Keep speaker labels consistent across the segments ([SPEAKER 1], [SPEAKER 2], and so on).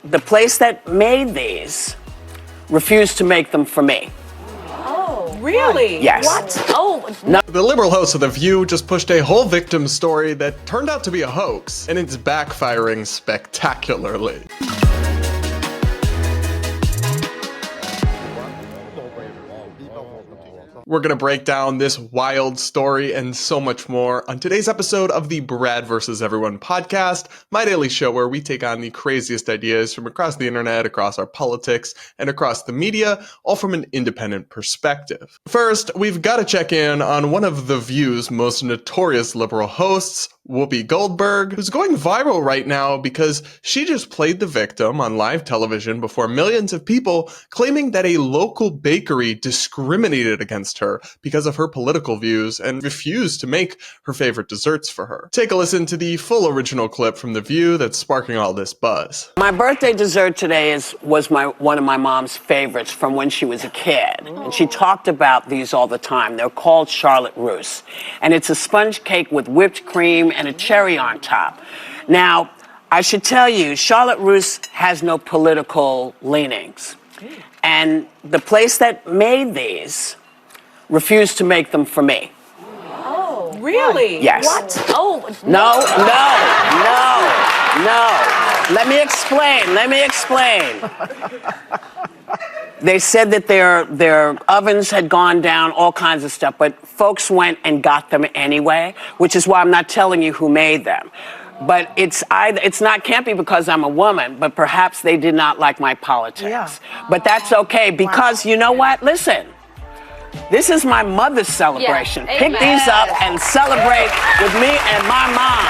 [SPEAKER 1] the place that made these refused to make them for me.
[SPEAKER 2] Oh, really?
[SPEAKER 1] Yes.
[SPEAKER 2] What? Oh,
[SPEAKER 1] No.
[SPEAKER 3] The liberal host of The View just pushed a whole victim story that turned out to be a hoax, and it's backfiring spectacularly. We're going to break down this wild story and so much more on today's episode of the Brad vs. Everyone podcast, my daily show where we take on the craziest ideas from across the internet, across our politics, and across the media, all from an independent perspective. First, we've got to check in on one of The View's most notorious liberal hosts, Whoopi Goldberg, who's going viral right now because she just played the victim on live television before millions of people, claiming that a local bakery discriminated against her because of her political views and refused to make her favorite desserts for her. Take a listen to the full original clip from The View that's sparking all this buzz.
[SPEAKER 1] My birthday dessert today was one of my mom's favorites from when she was a kid. And she talked about these all the time. They're called Charlotte Russe. And it's a sponge cake with whipped cream and a cherry on top. Now, I should tell you, Charlotte Russe has no political leanings. And the place that made these refused to make them for me.
[SPEAKER 2] oh, really?
[SPEAKER 1] Yes.
[SPEAKER 2] What? Oh,
[SPEAKER 1] No. Let me explain. They said that their ovens had gone down, all kinds of stuff, but folks went and got them anyway, which is why I'm not telling you who made them. But can't be because I'm a woman, but perhaps they did not like my politics.
[SPEAKER 2] Yeah.
[SPEAKER 1] But that's okay, because you know what? Listen, this is my mother's celebration.
[SPEAKER 2] Yeah,
[SPEAKER 1] Pick these up and celebrate with me and my mom.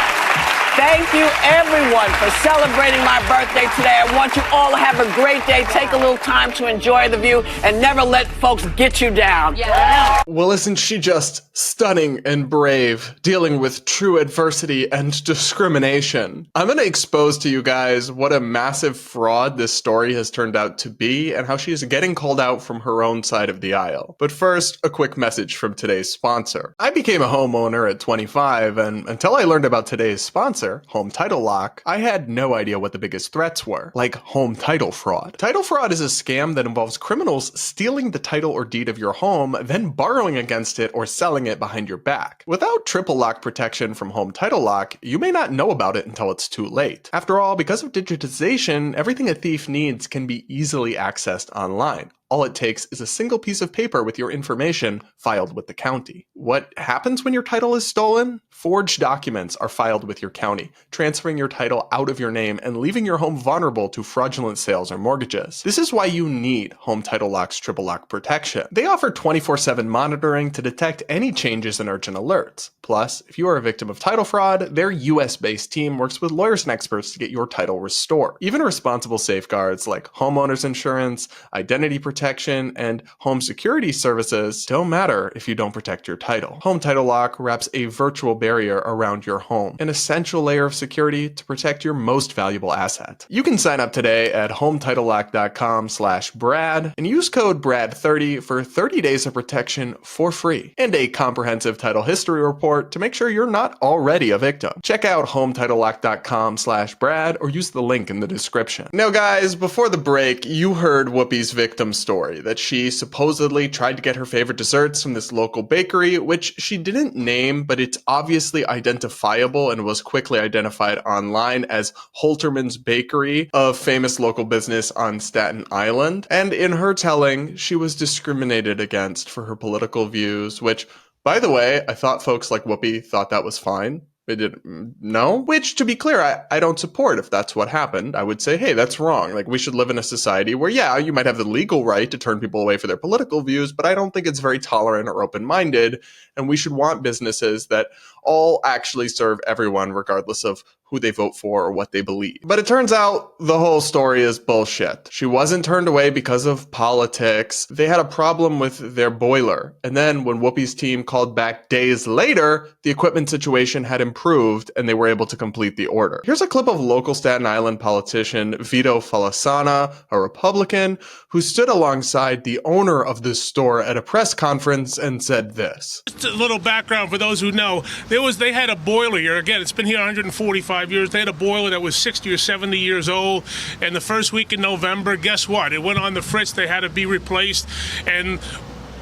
[SPEAKER 1] Thank you, everyone, for celebrating my birthday today. I want you all to have a great day. Take a little time to enjoy The View and never let folks get you down.
[SPEAKER 2] Yeah.
[SPEAKER 3] Well, isn't she just stunning and brave, dealing with true adversity and discrimination? I'm going to expose to you guys what a massive fraud this story has turned out to be and how she is getting called out from her own side of the aisle. But first, a quick message from today's sponsor. I became a homeowner at 25, and until I learned about today's sponsor, Home Title Lock, I had no idea what the biggest threats were, like home title fraud. Title fraud is a scam that involves criminals stealing the title or deed of your home, then borrowing against it or selling it behind your back. Without triple lock protection from Home Title Lock, you may not know about it until it's too late. After all, because of digitization, everything a thief needs can be easily accessed online. All it takes is a single piece of paper with your information filed with the county. What happens when your title is stolen? Forged documents are filed with your county, transferring your title out of your name and leaving your home vulnerable to fraudulent sales or mortgages. This is why you need Home Title Lock's triple lock protection. They offer 24/7 monitoring to detect any changes and urgent alerts. Plus, if you are a victim of title fraud, their US-based team works with lawyers and experts to get your title restored. Even responsible safeguards like homeowners insurance, identity protection, and home security services don't matter if you don't protect your title. Home Title Lock wraps a virtual barrier around your home, an essential layer of security to protect your most valuable asset. You can sign up today at hometitlelock.com/Brad and use code BRAD30 for 30 days of protection for free and a comprehensive title history report to make sure you're not already a victim. Check out hometitlelock.com/Brad or use the link in the description. Now guys, before the break, you heard Whoopi's victim story that she supposedly tried to get her favorite desserts from this local bakery, which she didn't name, but it's obviously identifiable and was quickly identified online as Holterman's Bakery, a famous local business on Staten Island. And in her telling, she was discriminated against for her political views, which, by the way, I thought folks like Whoopi thought that was fine. They didn't know, which, to be clear, I don't support. If that's what happened, I would say, hey, that's wrong. Like, we should live in a society where, yeah, you might have the legal right to turn people away for their political views, but I don't think it's very tolerant or open-minded, and we should want businesses that all actually serve everyone, regardless of who they vote for or what they believe. But it turns out the whole story is bullshit. She wasn't turned away because of politics. They had a problem with their boiler. And then when Whoopi's team called back days later, the equipment situation had improved and they were able to complete the order. Here's a clip of local Staten Island politician Vito Falasana, a Republican, who stood alongside the owner of this store at a press conference and said this.
[SPEAKER 4] Just a little background for those who know. They had a boiler here. Again, it's been here 145 years. They had a boiler that was 60 or 70 years old. And the first week in November, guess what? It went on the fritz. They had to be replaced. And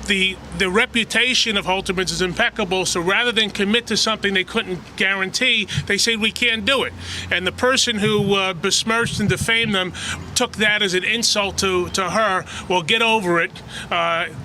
[SPEAKER 4] the reputation of Holterman's is impeccable, so rather than commit to something they couldn't guarantee, they said we can't do it. And the person who besmirched and defamed them took that as an insult to her. Well, get over it.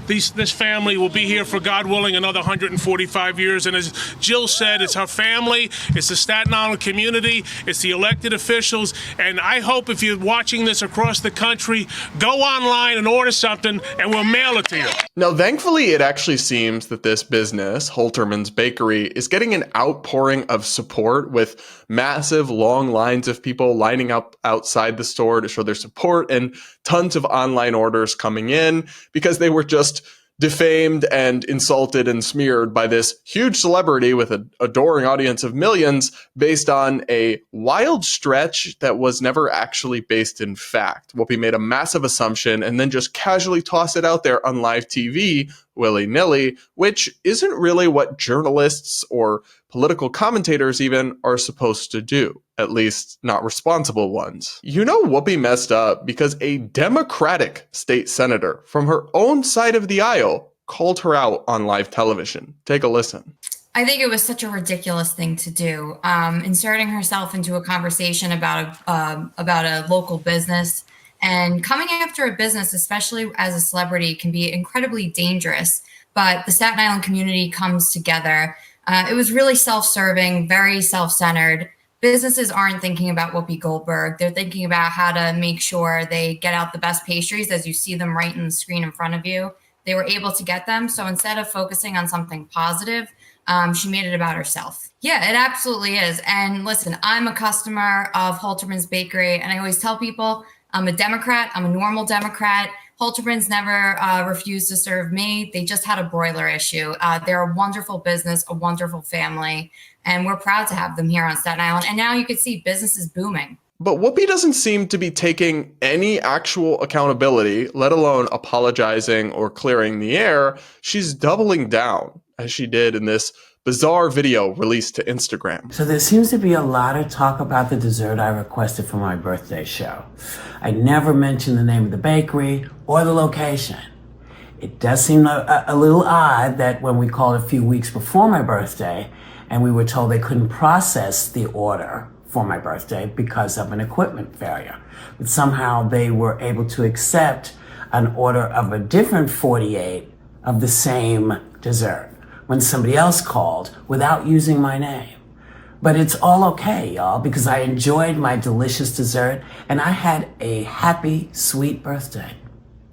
[SPEAKER 4] This family will be here for, God willing, another 145 years. And as Jill said, it's her family, it's the Staten Island community, it's the elected officials. And I hope if you're watching this across the country, go online and order something and we'll mail it to you.
[SPEAKER 3] Now, thankfully, it actually seems that this business, Holterman's Bakery, is getting an outpouring of support with massive long lines of people lining up outside the store to show their support and tons of online orders coming in because they were just defamed and insulted and smeared by this huge celebrity with an adoring audience of millions based on a wild stretch that was never actually based in fact. Whoopi made a massive assumption and then just casually tossed it out there on live TV willy-nilly, which isn't really what journalists or political commentators even are supposed to do, at least not responsible ones. You know, Whoopi messed up because a Democratic state senator from her own side of the aisle called her out on live television. Take a listen.
[SPEAKER 5] I think it was such a ridiculous thing to do, inserting herself into a conversation about a local business. And coming after a business, especially as a celebrity, can be incredibly dangerous. But the Staten Island community comes together. It was really self-serving, very self-centered. Businesses aren't thinking about Whoopi Goldberg. They're thinking about how to make sure they get out the best pastries as you see them right in the screen in front of you. They were able to get them. So instead of focusing on something positive, she made it about herself. Yeah, it absolutely is. And listen, I'm a customer of Holterman's Bakery, and I always tell people, I'm a Democrat. I'm a normal Democrat. Holterman's never refused to serve me. They just had a broiler issue. They're a wonderful business, a wonderful family, and we're proud to have them here on Staten Island. And now you can see business is booming.
[SPEAKER 3] But Whoopi doesn't seem to be taking any actual accountability, let alone apologizing or clearing the air. She's doubling down, as she did in this bizarre video released to Instagram.
[SPEAKER 6] So there seems to be a lot of talk about the dessert I requested for my birthday show. I never mentioned the name of the bakery or the location. It does seem a little odd that when we called a few weeks before my birthday and we were told they couldn't process the order for my birthday because of an equipment failure, but somehow they were able to accept an order of a different 48 of the same dessert when somebody else called without using my name. But it's all okay, y'all, because I enjoyed my delicious dessert and I had a happy, sweet birthday.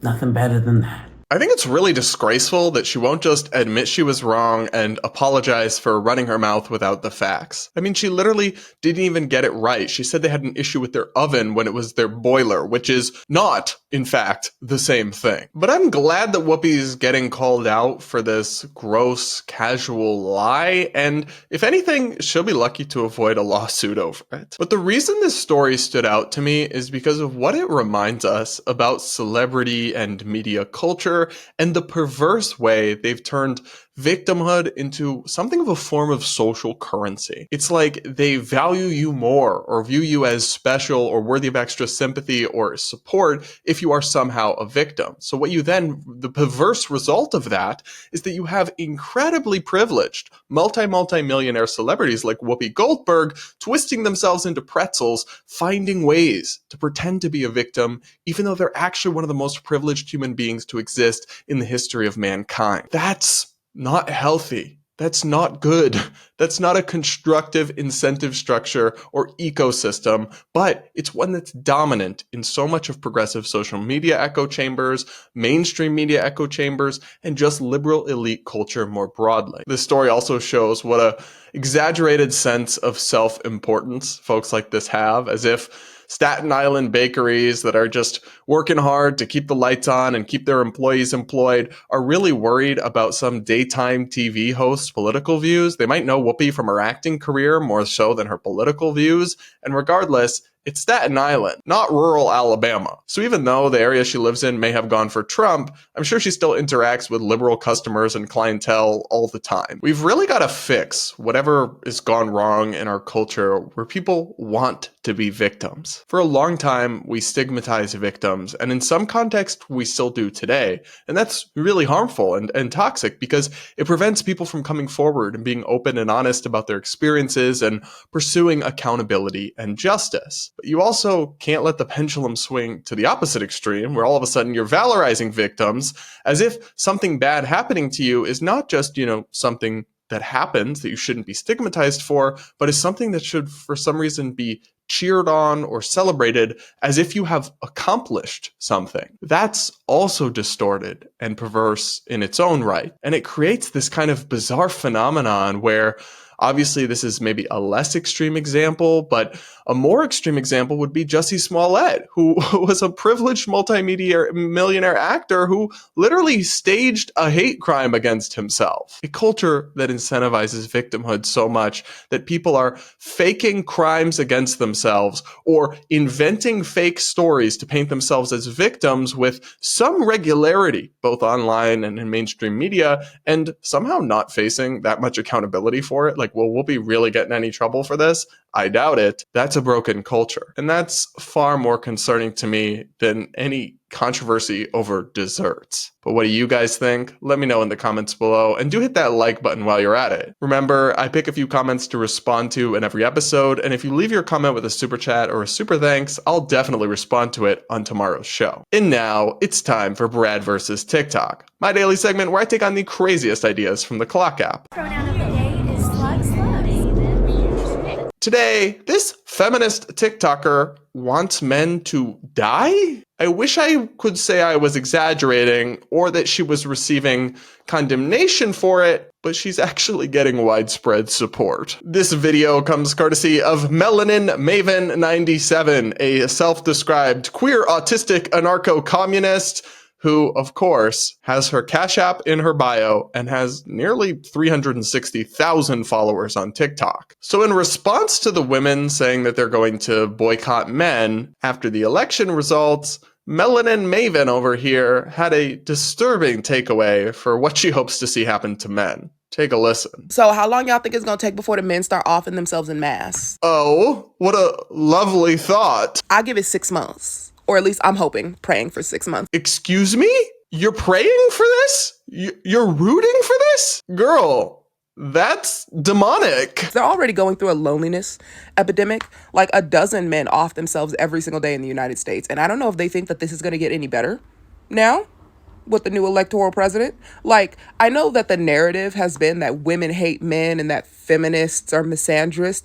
[SPEAKER 6] Nothing better than that.
[SPEAKER 3] I think it's really disgraceful that she won't just admit she was wrong and apologize for running her mouth without the facts. I mean, she literally didn't even get it right. She said they had an issue with their oven when it was their boiler, which is not, in fact, the same thing. But I'm glad that Whoopi's getting called out for this gross, casual lie, and if anything, she'll be lucky to avoid a lawsuit over it. But the reason this story stood out to me is because of what it reminds us about celebrity and media culture and the perverse way they've turned victimhood into something of a form of social currency. It's like they value you more or view you as special or worthy of extra sympathy or support if you are somehow a victim. So what you then, the perverse result of that is that you have incredibly privileged multi-millionaire celebrities like Whoopi Goldberg twisting themselves into pretzels, finding ways to pretend to be a victim, even though they're actually one of the most privileged human beings to exist in the history of mankind. That's not healthy. That's not good. That's not a constructive incentive structure or ecosystem, but it's one that's dominant in so much of progressive social media echo chambers, mainstream media echo chambers, and just liberal elite culture more broadly. This story also shows what a exaggerated sense of self-importance folks like this have, as if Staten Island bakeries that are just working hard to keep the lights on and keep their employees employed are really worried about some daytime TV host's political views. They might know Whoopi from her acting career more so than her political views. And regardless, It's Staten Island, not rural Alabama. So even though the area she lives in may have gone for Trump, I'm sure she still interacts with liberal customers and clientele all the time. We've really got to fix whatever has gone wrong in our culture where people want to be victims. For a long time, we stigmatize victims, and in some contexts, we still do today. And that's really harmful and toxic because it prevents people from coming forward and being open and honest about their experiences and pursuing accountability and justice. But you also can't let the pendulum swing to the opposite extreme, where all of a sudden you're valorizing victims as if something bad happening to you is not just, something that happens that you shouldn't be stigmatized for, but is something that should, for some reason, be cheered on or celebrated as if you have accomplished something. That's also distorted and perverse in its own right. And it creates this kind of bizarre phenomenon where obviously this is maybe a less extreme example, but a more extreme example would be Jussie Smollett, who was a privileged multi-millionaire actor who literally staged a hate crime against himself. A culture that incentivizes victimhood so much that people are faking crimes against themselves or inventing fake stories to paint themselves as victims with some regularity, both online and in mainstream media, and somehow not facing that much accountability for it. Like, will Whoopi really get in any trouble for this? I doubt it. That's a broken culture. And that's far more concerning to me than any controversy over desserts. But what do you guys think? Let me know in the comments below, and do hit that like button while you're at it. Remember, I pick a few comments to respond to in every episode, and if you leave your comment with a super chat or a super thanks, I'll definitely respond to it on tomorrow's show. And now, it's time for Brad versus TikTok, my daily segment where I take on the craziest ideas from the Clock app.
[SPEAKER 7] Pronoun of the day is slugs.
[SPEAKER 3] Today, this feminist TikToker wants men to die? I wish I could say I was exaggerating or that she was receiving condemnation for it, but she's actually getting widespread support. This video comes courtesy of Melanin Maven 97, a self-described queer autistic anarcho-communist who, of course, has her Cash App in her bio and has nearly 360,000 followers on TikTok. So in response to the women saying that they're going to boycott men after the election results, Melanin Maven over here had a disturbing takeaway for what she hopes to see happen to men. Take a listen.
[SPEAKER 8] So how long y'all think it's gonna take before the men start offing themselves in mass?
[SPEAKER 3] Oh, what a lovely thought.
[SPEAKER 8] I give it 6 months. Or at least I'm hoping, praying for 6 months.
[SPEAKER 3] Excuse me? You're praying for this? You're rooting for this? Girl, that's demonic.
[SPEAKER 8] They're already going through a loneliness epidemic. Like a dozen men off themselves every single day in the United States. And I don't know if they think that this is going to get any better now with the new electoral president. Like, I know that the narrative has been that women hate men and that feminists are misandrist.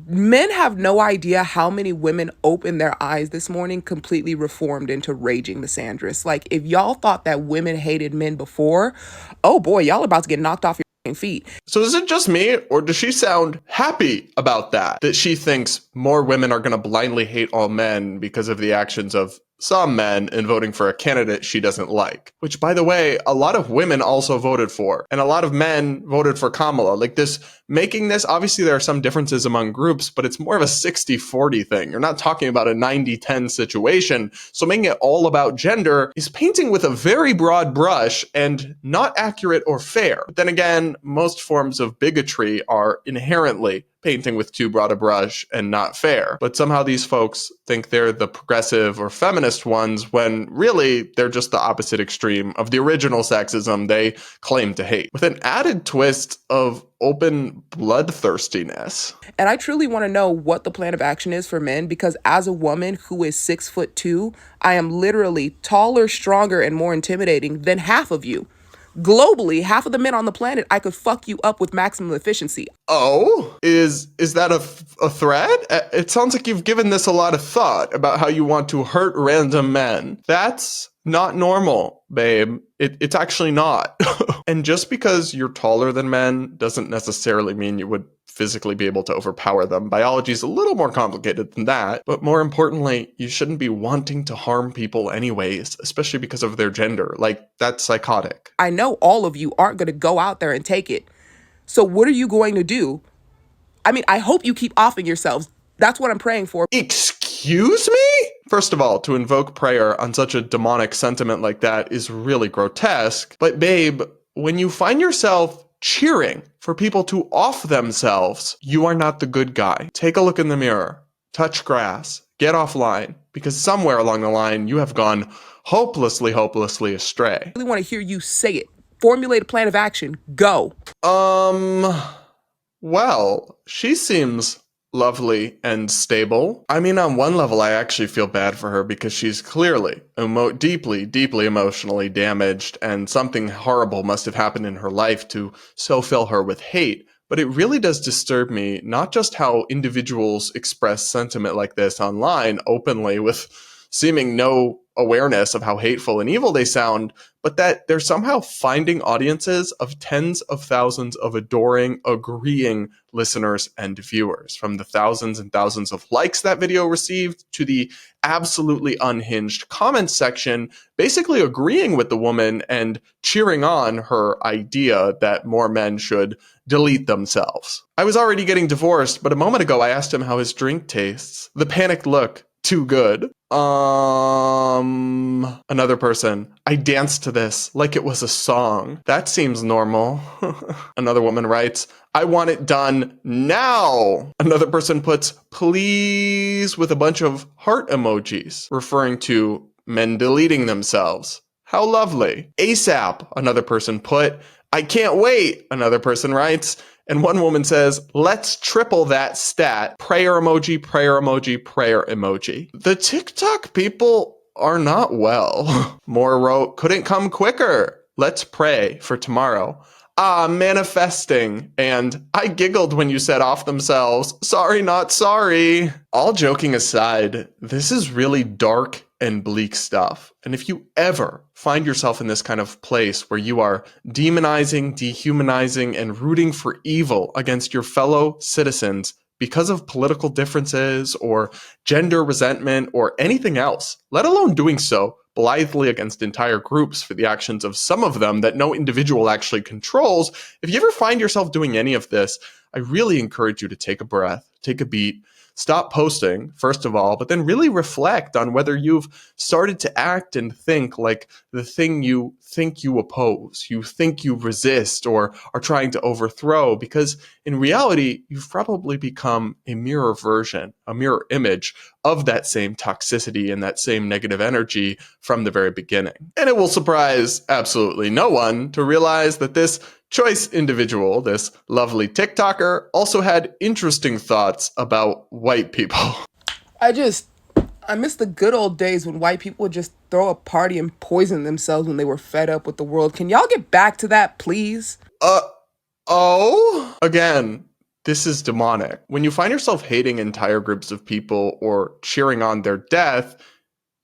[SPEAKER 8] Men have no idea how many women opened their eyes this morning completely reformed into raging misandrists. Like, if y'all thought that women hated men before, oh boy, y'all about to get knocked off your feet.
[SPEAKER 3] So is it just me, or does she sound happy about that? That she thinks more women are going to blindly hate all men because of the actions of some men in voting for a candidate she doesn't like. Which, by the way, a lot of women also voted for. And a lot of men voted for Kamala. Like this, making this, obviously there are some differences among groups, but it's more of a 60-40 thing. You're not talking about a 90-10 situation. So making it all about gender is painting with a very broad brush and not accurate or fair. But then again, most forms of bigotry are inherently painting with too broad a brush and not fair. But somehow these folks think they're the progressive or feminist ones when really they're just the opposite extreme of the original sexism they claim to hate, with an added twist of open bloodthirstiness.
[SPEAKER 8] And I truly want to know what the plan of action is for men, because as a woman who is 6'2", I am literally taller, stronger, and more intimidating than half of you. Globally, half of the men on the planet, I could fuck you up with maximum efficiency.
[SPEAKER 3] Oh, is that a threat? It sounds like you've given this a lot of thought about how you want to hurt random men. That's not normal, babe. It's actually not. And just because you're taller than men doesn't necessarily mean you would physically be able to overpower them. Biology is a little more complicated than that. But more importantly, you shouldn't be wanting to harm people anyways, especially because of their gender. Like, that's psychotic.
[SPEAKER 8] I know all of you aren't going to go out there and take it. So what are you going to do? I mean, I hope you keep offing yourselves. That's what I'm praying for.
[SPEAKER 3] Excuse Excuse me? First of all, to invoke prayer on such a demonic sentiment like that is really grotesque. But babe, when you find yourself cheering for people to off themselves, you are not the good guy. Take a look in the mirror, touch grass, get offline, because somewhere along the line you have gone hopelessly astray.
[SPEAKER 8] I really want to hear you say it. Formulate a plan of action. Go.
[SPEAKER 3] Well, she seems lovely and stable. I mean, on one level, I actually feel bad for her because she's clearly deeply emotionally damaged, and something horrible must have happened in her life to so fill her with hate. But it really does disturb me, not just how individuals express sentiment like this online openly with seeming no awareness of how hateful and evil they sound, but that they're somehow finding audiences of tens of thousands of adoring, agreeing listeners and viewers. From the thousands and thousands of likes that video received to the absolutely unhinged comments section, basically agreeing with the woman and cheering on her idea that more men should delete themselves. I was already getting divorced, but a moment ago I asked him how his drink tastes. The panicked look, too good. Another person, I danced to this like it was a song. That seems normal. Another woman writes, I want it done now. Another person puts, please, with a bunch of heart emojis, referring to men deleting themselves. How lovely. ASAP, another person put, I can't wait, another person writes. And one woman says, let's triple that stat. Prayer emoji, prayer emoji, prayer emoji. The TikTok people are not well. More wrote, couldn't come quicker. Let's pray for tomorrow. Manifesting. And I giggled when you said off themselves. Sorry, not sorry. All joking aside, this is really dark and bleak stuff. And if you ever find yourself in this kind of place where you are demonizing, dehumanizing, and rooting for evil against your fellow citizens because of political differences or gender resentment or anything else, let alone doing so blithely against entire groups for the actions of some of them that no individual actually controls, if you ever find yourself doing any of this, I really encourage you to take a breath, take a beat, stop posting, first of all, but then really reflect on whether you've started to act and think like the thing you think you oppose, you think you resist or are trying to overthrow, because in reality, you've probably become a mirror version, a mirror image of that same toxicity and that same negative energy from the very beginning. And it will surprise absolutely no one to realize that this choice individual, this lovely TikToker, also had interesting thoughts about white people.
[SPEAKER 8] I miss the good old days when white people would just throw a party and poison themselves when they were fed up with the world. Can y'all get back to that, please?
[SPEAKER 3] Again, this is demonic. When you find yourself hating entire groups of people or cheering on their death,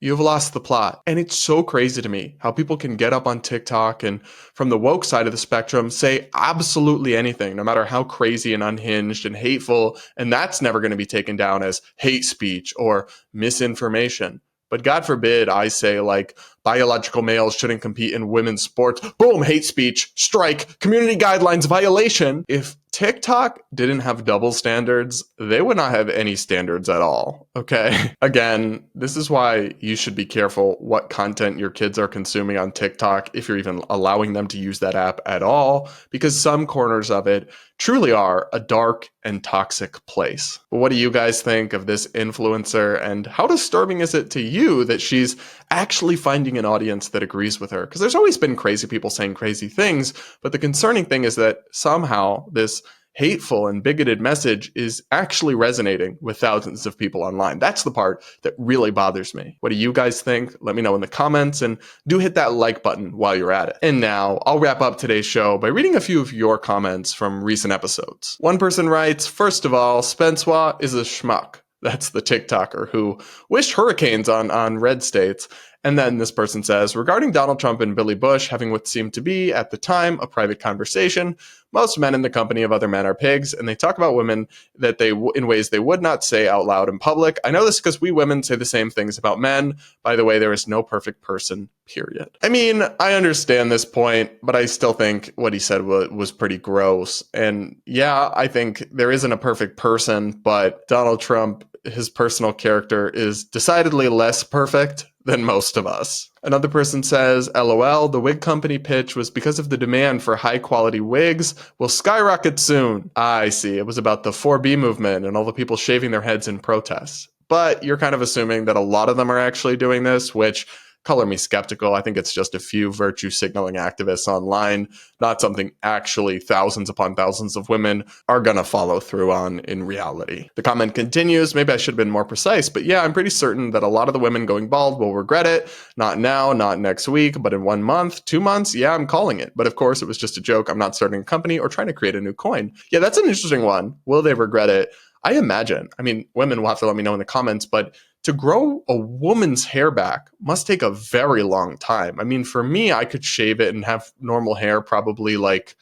[SPEAKER 3] you've lost the plot. And it's so crazy to me how people can get up on TikTok and from the woke side of the spectrum say absolutely anything, no matter how crazy and unhinged and hateful, and that's never going to be taken down as hate speech or misinformation. But God forbid I say like biological males shouldn't compete in women's sports. Boom, hate speech, strike, community guidelines violation. If TikTok didn't have double standards, they would not have any standards at all, okay? Again, this is why you should be careful what content your kids are consuming on TikTok, if you're even allowing them to use that app at all, because some corners of it truly are a dark and toxic place. But what do you guys think of this influencer, and how disturbing is it to you that she's actually finding an audience that agrees with her? Because there's always been crazy people saying crazy things, but the concerning thing is that somehow this hateful and bigoted message is actually resonating with thousands of people online. That's the part that really bothers me. What do you guys think? Let me know in the comments, and do hit that like button while you're at it. And now I'll wrap up today's show by reading a few of your comments from recent episodes. One person writes, first of all, Spensois is a schmuck. That's the TikToker who wished hurricanes on red states. And then this person says, regarding Donald Trump and Billy Bush having what seemed to be, at the time, a private conversation, most men in the company of other men are pigs, and they talk about women that in ways they would not say out loud in public. I know this because we women say the same things about men. By the way, there is no perfect person, period. I mean, I understand this point, but I still think what he said was pretty gross. And yeah, I think there isn't a perfect person, but Donald Trump his personal character is decidedly less perfect than most of us. Another person says, LOL, the wig company pitch was because of the demand for high quality wigs will skyrocket soon. I see. It was about the 4B movement and all the people shaving their heads in protest. But you're kind of assuming that a lot of them are actually doing this, which color me skeptical. I think it's just a few virtue signaling activists online, not something actually thousands upon thousands of women are going to follow through on in reality. The comment continues, maybe I should have been more precise, but yeah, I'm pretty certain that a lot of the women going bald will regret it. Not now, not next week, but in 1 month, 2 months, yeah, I'm calling it. But of course, it was just a joke. I'm not starting a company or trying to create a new coin. Yeah, that's an interesting one. Will they regret it? I imagine. I mean, women will have to let me know in the comments, but to grow a woman's hair back must take a very long time. I mean, for me, I could shave it and have normal hair probably like,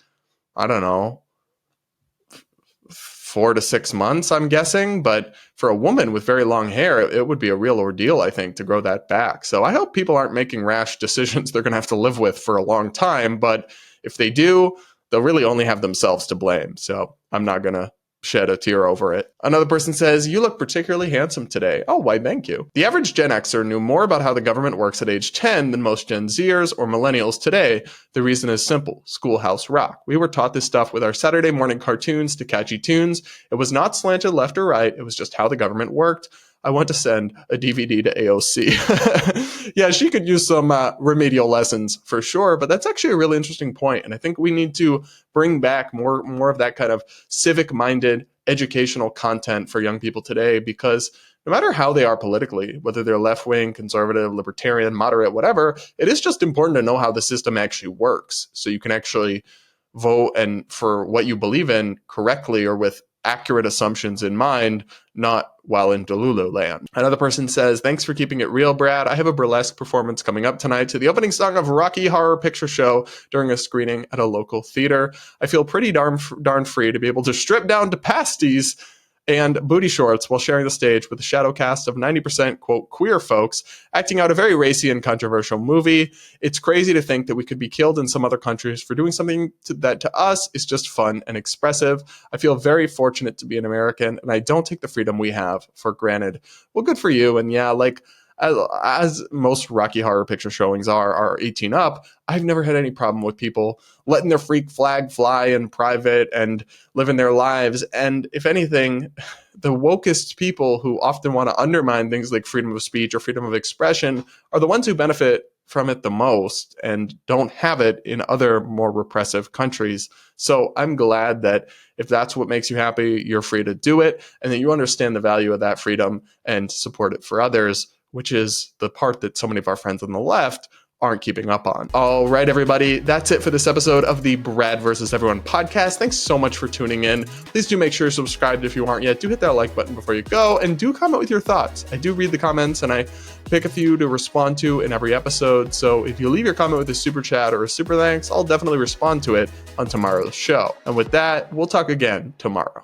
[SPEAKER 3] I don't know, 4 to 6 months, I'm guessing. But for a woman with very long hair, it would be a real ordeal, I think, to grow that back. So I hope people aren't making rash decisions they're going to have to live with for a long time. But if they do, they'll really only have themselves to blame. So I'm not going to shed a tear over it. Another person says, you look particularly handsome today. Oh, why, thank you. The average Gen Xer knew more about how the government works at age 10 than most Gen Zers or millennials today. The reason is simple. Schoolhouse Rock. We were taught this stuff with our Saturday morning cartoons to catchy tunes. It was not slanted left or right. It was just how the government worked. I want to send a DVD to AOC. Yeah, she could use some remedial lessons for sure, but that's actually a really interesting point. And I think we need to bring back more of that kind of civic-minded educational content for young people today, because no matter how they are politically, whether they're left-wing, conservative, libertarian, moderate, whatever, it is just important to know how the system actually works so you can actually vote and for what you believe in correctly or with accurate assumptions in mind, not while in Delulu land. Another person says, thanks for keeping it real, Brad. I have a burlesque performance coming up tonight to the opening song of Rocky Horror Picture Show during a screening at a local theater. I feel pretty darn free to be able to strip down to pasties and booty shorts while sharing the stage with a shadow cast of 90% quote queer folks acting out a very racy and controversial movie. It's crazy to think that we could be killed in some other countries for doing something that to us is just fun and expressive. I feel very fortunate to be an American, and I don't take the freedom we have for granted. Well, good for you. And yeah, like as most Rocky Horror Picture showings are 18 up, I've never had any problem with people letting their freak flag fly in private and living their lives. And if anything, the wokest people who often want to undermine things like freedom of speech or freedom of expression are the ones who benefit from it the most and don't have it in other more repressive countries. So I'm glad that if that's what makes you happy, you're free to do it, and that you understand the value of that freedom and support it for others, which is the part that so many of our friends on the left aren't keeping up on. All right, everybody, that's it for this episode of the Brad vs. Everyone podcast. Thanks so much for tuning in. Please do make sure you're subscribed if you aren't yet. Do hit that like button before you go, and do comment with your thoughts. I do read the comments, and I pick a few to respond to in every episode. So if you leave your comment with a super chat or a super thanks, I'll definitely respond to it on tomorrow's show. And with that, we'll talk again tomorrow.